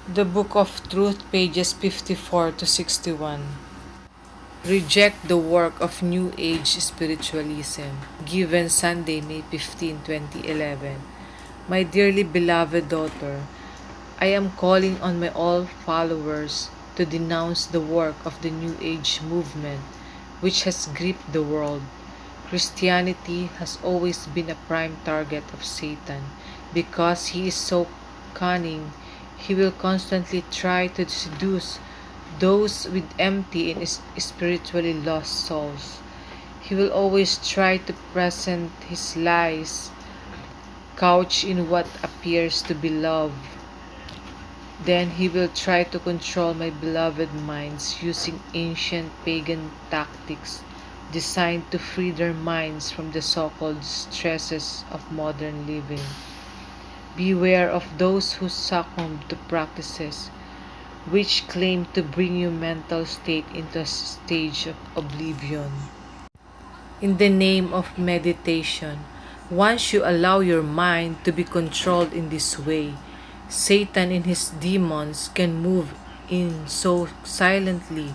The Book of Truth, pages 54 to 61. Reject the work of New Age spiritualism. Given Sunday, May 15, 2011. My dearly beloved daughter, I am calling on my all followers to denounce the work of the New Age movement, which has gripped the world. Christianity has always been a prime target of Satan because he is so cunning. He will constantly try to seduce those with empty and spiritually lost souls. He will always try to present his lies couched in what appears to be love. Then he will try to control my beloved minds using ancient pagan tactics designed to free their minds from the so-called stresses of modern living. Beware of those who succumb to practices which claim to bring your mental state into a stage of oblivion. In the name of meditation, once you allow your mind to be controlled in this way, Satan and his demons can move in so silently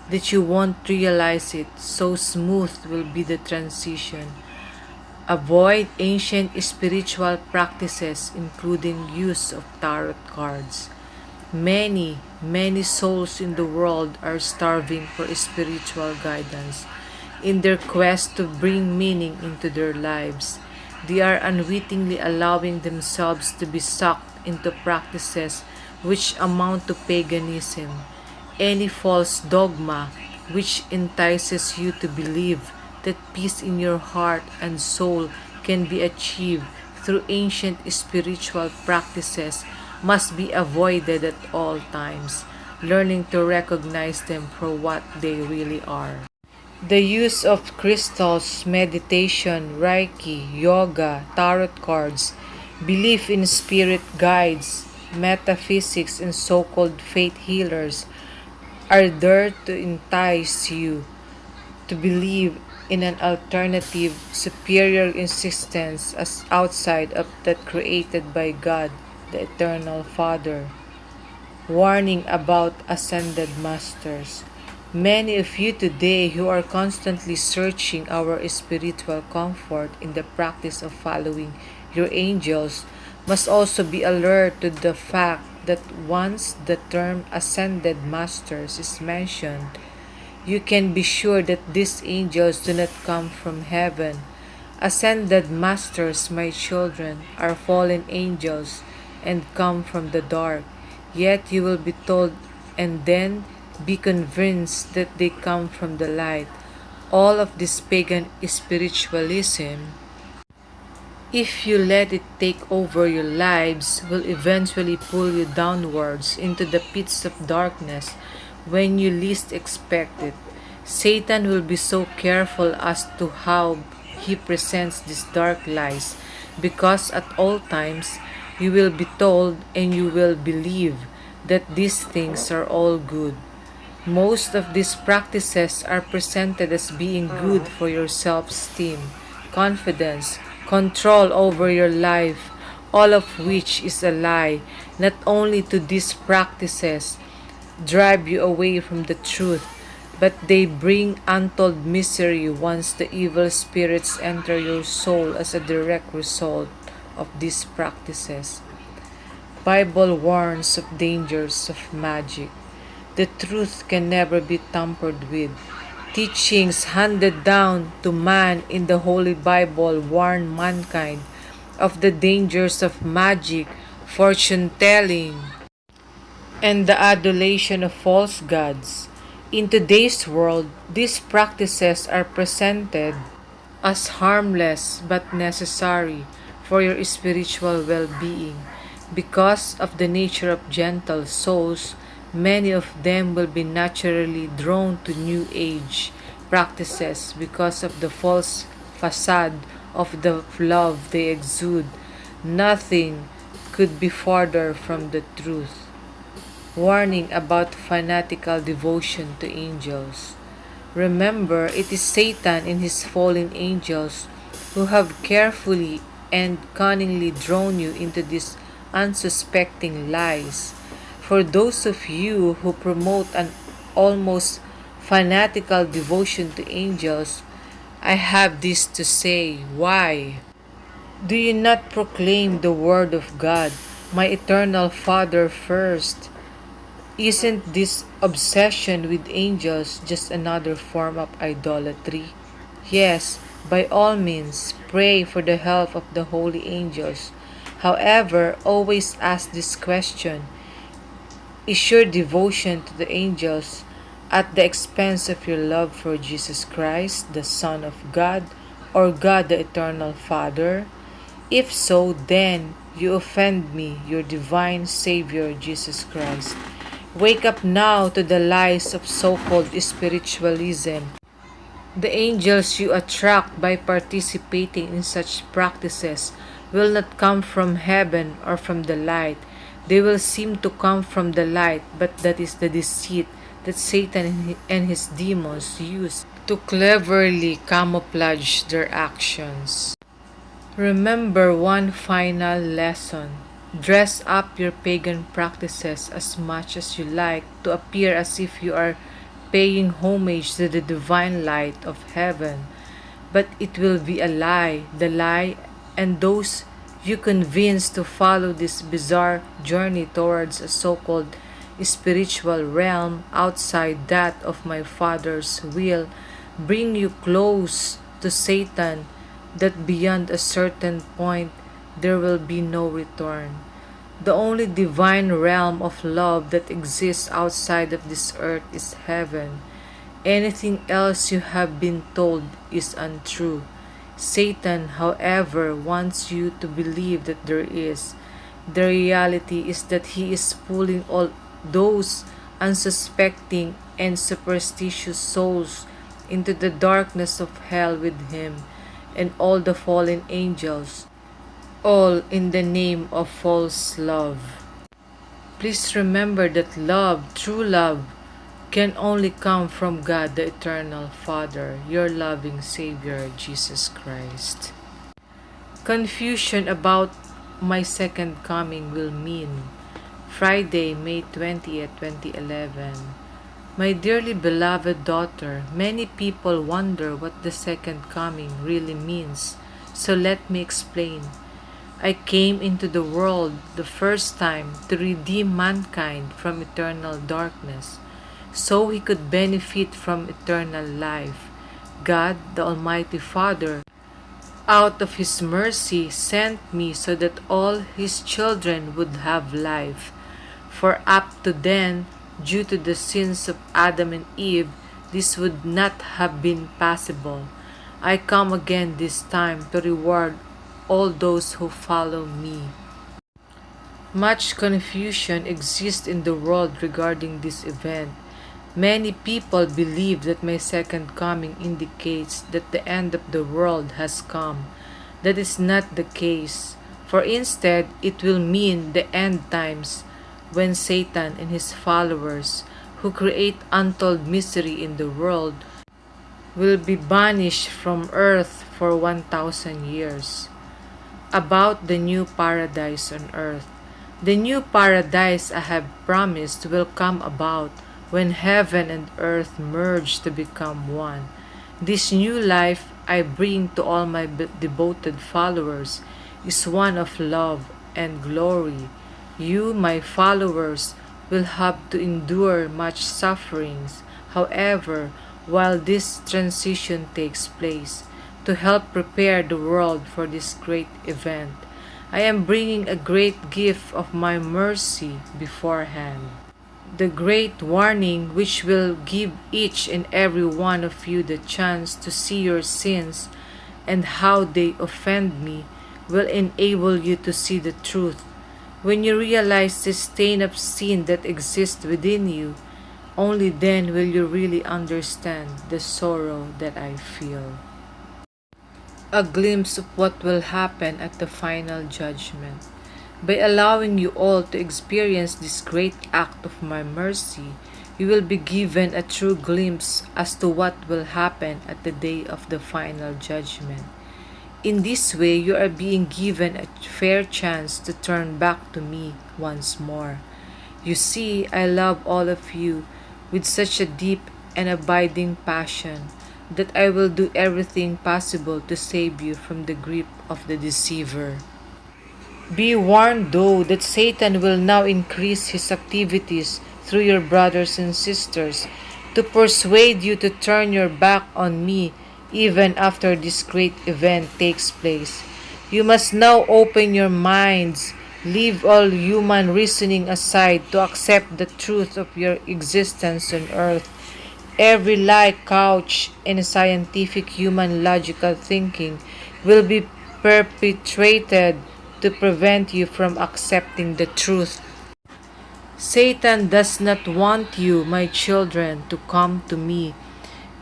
that you won't realize it. So smooth will be the transition. Avoid ancient spiritual practices, including use of tarot cards. Many souls in the world are starving for spiritual guidance. In their quest to bring meaning into their lives, they are unwittingly allowing themselves to be sucked into practices which amount to paganism. Any false dogma which entices you to believe that peace in your heart and soul can be achieved through ancient spiritual practices must be avoided at all times, learning to recognize them for what they really are. The use of crystals, meditation, Reiki, yoga, tarot cards, belief in spirit guides, metaphysics, and so-called faith healers are there to entice you to believe in an alternative, superior existence as outside of that created by God, the Eternal Father. Warning about ascended masters. Many of you today who are constantly searching our spiritual comfort in the practice of following your angels must also be alert to the fact that once the term ascended masters is mentioned, you can be sure that these angels do not come from heaven. Ascended masters, my children, are fallen angels and come from the dark. Yet you will be told and then be convinced that they come from the light. All of this pagan spiritualism, if you let it take over your lives, will eventually pull you downwards into the pits of darkness when you least expect it. Satan will be so careful as to how he presents these dark lies, because at all times you will be told and you will believe that these things are all good. Most of these practices are presented as being good for your self-esteem, confidence, control over your life, all of which is a lie. Not only do these practices drive you away from the truth, but they bring untold misery once the evil spirits enter your soul as a direct result of these practices. Bible warns of dangers of magic. The truth can never be tampered with. Teachings handed down to man in the Holy Bible warn mankind of the dangers of magic, fortune telling, and the adulation of false gods. In today's world, these practices are presented as harmless but necessary for your spiritual well-being. Because of the nature of gentle souls, many of them will be naturally drawn to New Age practices because of the false facade of the love they exude. Nothing could be farther from the truth. Warning about fanatical devotion to angels. Remember, it is Satan and his fallen angels who have carefully and cunningly drawn you into these unsuspecting lies. For those of you who promote an almost fanatical devotion to angels, I have this to say. Why? Do you not proclaim the Word of God, my eternal Father, first? Isn't this obsession with angels just another form of idolatry? Yes, by all means, pray for the help of the holy angels. However, always ask this question: is your devotion to the angels at the expense of your love for Jesus Christ, the Son of God, or God the Eternal Father? If so, then you offend me, your divine Savior Jesus Christ. Wake up now to the lies of so-called spiritualism. The angels you attract by participating in such practices will not come from heaven or from the light. They will seem to come from the light, but that is the deceit that Satan and his demons use to cleverly camouflage their actions. Remember one final lesson. Dress up your pagan practices as much as you like to appear as if you are paying homage to the divine light of heaven. But it will be a lie, the lie, and those you convince to follow this bizarre journey towards a so-called spiritual realm outside that of my Father's will bring you close to Satan, that beyond a certain point there will be no return. The only divine realm of love that exists outside of this earth is heaven. Anything else you have been told is untrue. Satan, however, wants you to believe that there is. The reality is that he is pulling all those unsuspecting and superstitious souls into the darkness of hell with him and all the fallen angels, all in the name of false love. Please remember that love, true love, can only come from God the Eternal Father, your loving Savior, Jesus Christ. Confusion about my second coming will mean Friday, May 20th, 2011. My dearly beloved daughter, many people wonder what the second coming really means, so let me explain. I came into the world the first time to redeem mankind from eternal darkness, so he could benefit from eternal life. God, the Almighty Father, out of His mercy, sent me so that all His children would have life. For up to then, due to the sins of Adam and Eve, this would not have been possible. I come again this time to reward all those who follow me. Much confusion exists in the world regarding this event. Many people believe that my second coming indicates that the end of the world has come. That is not the case, for instead it will mean the end times, when Satan and his followers, who create untold misery in the world, will be banished from earth for 1,000 years. About the new paradise on earth. The new paradise I have promised will come about when heaven and earth merge to become one. This new life I bring to all my devoted followers is one of love and glory. You, my followers, will have to endure much sufferings, however, while this transition takes place, to help prepare the world for this great event. I am bringing a great gift of my mercy beforehand. The great warning which will give each and every one of you the chance to see your sins and how they offend me will enable you to see the truth. When you realize the stain of sin that exists within you, only then will you really understand the sorrow that I feel. A glimpse of what will happen at the final judgment. By allowing you all to experience this great act of my mercy, you will be given a true glimpse as to what will happen at the day of the final judgment. In this way, you are being given a fair chance to turn back to me once more. You see, I love all of you with such a deep and abiding passion that I will do everything possible to save you from the grip of the deceiver. Be warned, though, that Satan will now increase his activities through your brothers and sisters to persuade you to turn your back on me even after this great event takes place. You must now open your minds, leave all human reasoning aside to accept the truth of your existence on earth. Every lie couched in scientific human logical thinking will be perpetrated to prevent you from accepting the truth. Satan does not want you, my children, to come to me.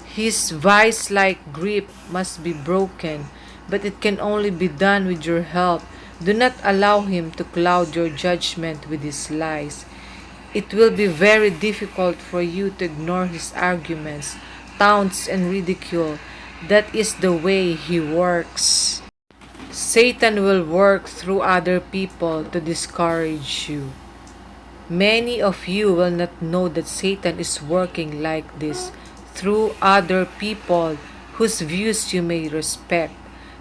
His vice-like grip must be broken, but it can only be done with your help. Do not allow him to cloud your judgment with his lies. It will be very difficult for you to ignore his arguments, taunts, and ridicule. That is the way he works. Satan will work through other people to discourage you. Many of you will not know that Satan is working like this through other people whose views you may respect.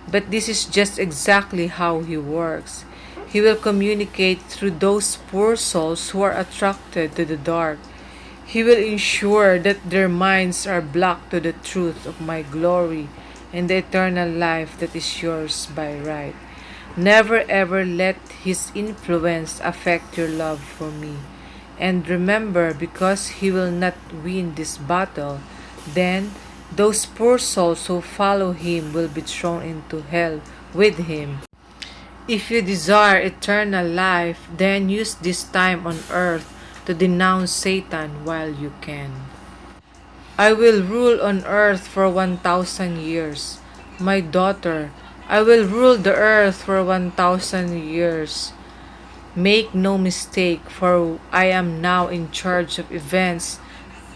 But this is just exactly how he works. He will communicate through those poor souls who are attracted to the dark. He will ensure that their minds are blocked to the truth of my glory and the eternal life that is yours by right. Never ever let his influence affect your love for me. And remember, because he will not win this battle, then those poor souls who follow him will be thrown into hell with him. If you desire eternal life, then use this time on earth to denounce Satan while you can. I will rule on earth for 1,000 years. My daughter, I will rule the earth for 1,000 years. Make no mistake, for I am now in charge of events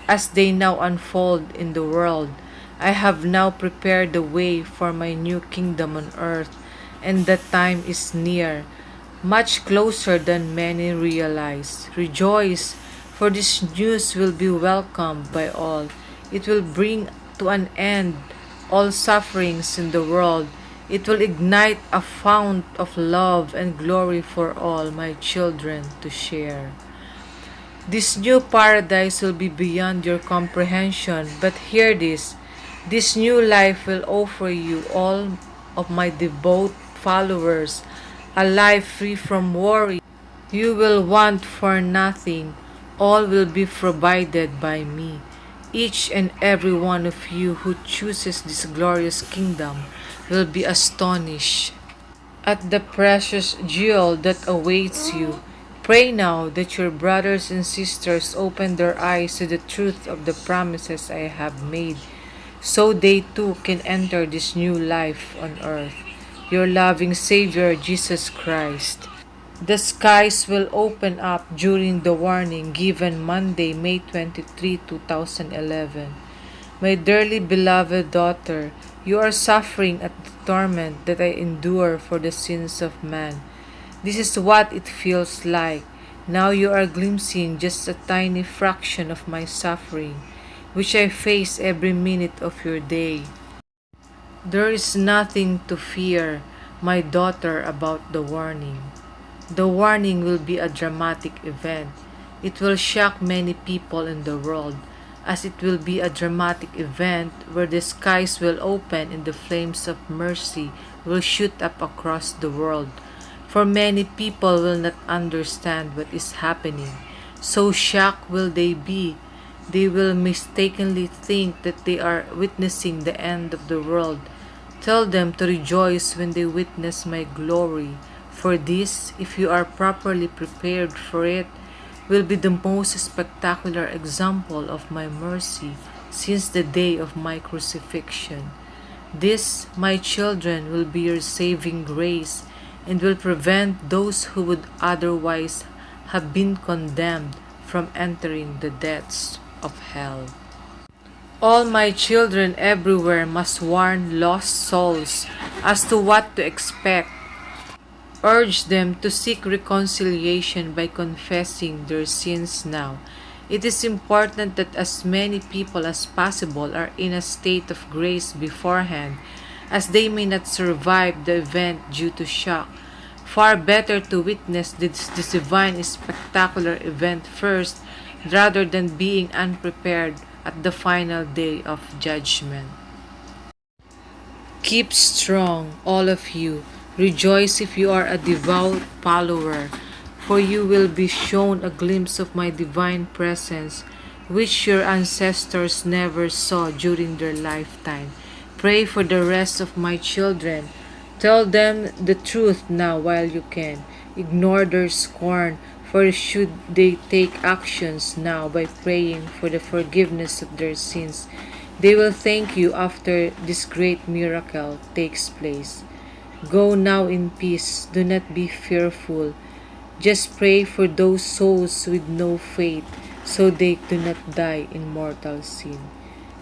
as they now unfold in the world. I have now prepared the way for my new kingdom on earth, and the time is near, much closer than many realize. Rejoice, for this news will be welcomed by all. It will bring to an end all sufferings in the world. It will ignite a fount of love and glory for all my children to share. This new paradise will be beyond your comprehension, but hear this. This new life will offer you, all of my devout followers, a life free from worry. You will want for nothing. All will be provided by me. Each and every one of you who chooses this glorious kingdom will be astonished at the precious jewel that awaits you. Pray now that your brothers and sisters open their eyes to the truth of the promises I have made, so they too can enter this new life on earth. Your loving Savior, Jesus Christ. The skies will open up during the warning given Monday, May 23, 2011. My dearly beloved daughter, you are suffering at the torment that I endure for the sins of man. This is what it feels like. Now you are glimpsing just a tiny fraction of my suffering, which I face every minute of your day. There is nothing to fear, my daughter, about the warning. The warning will be a dramatic event. It will shock many people in the world, as it will be a dramatic event where the skies will open and the flames of mercy will shoot up across the world. For many people will not understand what is happening. So shocked will they be. They will mistakenly think that they are witnessing the end of the world. Tell them to rejoice when they witness my glory. For this, if you are properly prepared for it, will be the most spectacular example of my mercy since the day of my crucifixion. This, my children, will be your saving grace and will prevent those who would otherwise have been condemned from entering the depths of hell. All my children everywhere must warn lost souls as to what to expect Urge them to seek reconciliation by confessing their sins now. It is important that as many people as possible are in a state of grace beforehand, as they may not survive the event due to shock. Far better to witness this divine spectacular event first rather than being unprepared at the final day of judgment. Keep strong, all of you. Rejoice if you are a devout follower, for you will be shown a glimpse of my divine presence, which your ancestors never saw during their lifetime. Pray for the rest of my children. Tell them the truth now while you can. Ignore their scorn, for should they take actions now by praying for the forgiveness of their sins, they will thank you after this great miracle takes place. Go now in peace. Do not be fearful. Just pray for those souls with no faith, so they do not die in mortal sin.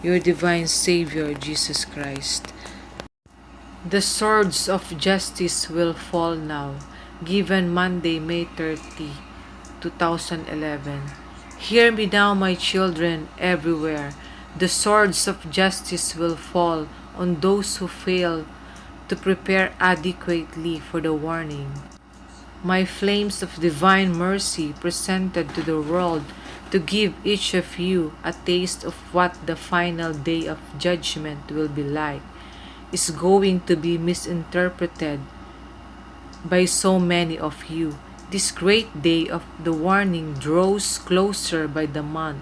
Your divine Savior, Jesus Christ. The swords of justice will fall now. Given Monday, May 30, 2011. Hear me now, my children, everywhere. The swords of justice will fall on those who fail to prepare adequately for the warning. My flames of divine mercy presented to the world to give each of you a taste of what the final day of judgment will be like is going to be misinterpreted by so many of you. This great day of the warning draws closer by the month,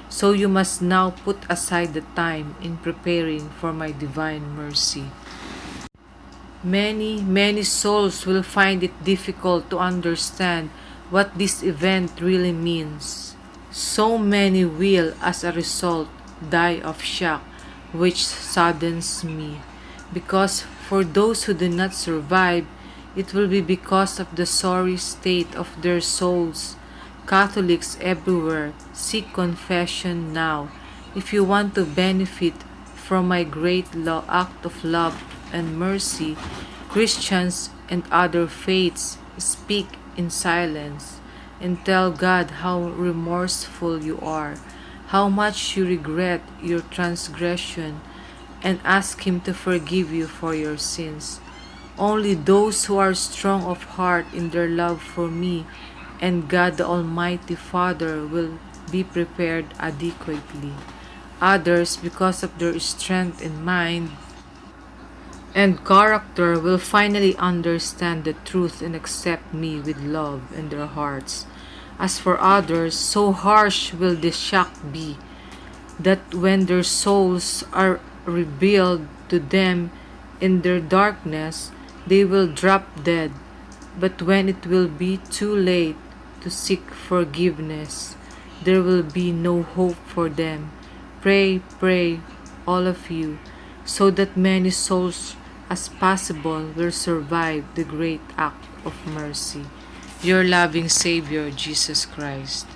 so you must now put aside the time in preparing for my divine mercy. Many souls will find it difficult to understand what this event really means. So many will, as a result, die of shock, which saddens me. Because for those who do not survive, it will be because of the sorry state of their souls. Catholics everywhere, seek confession now. If you want to benefit from my great act of love and mercy, Christians and other faiths, speak in silence and tell God how remorseful you are, how much you regret your transgression, and ask Him to forgive you for your sins. Only those who are strong of heart in their love for me and God the Almighty Father will be prepared adequately. Others, because of their strength in mind and character, will finally understand the truth and accept me with love in their hearts. As for others, so harsh will the shock be that when their souls are revealed to them in their darkness, they will drop dead. But when it will be too late to seek forgiveness, there will be no hope for them. Pray, all of you, so that many souls as possible will survive the great act of mercy. Your loving Savior, Jesus Christ.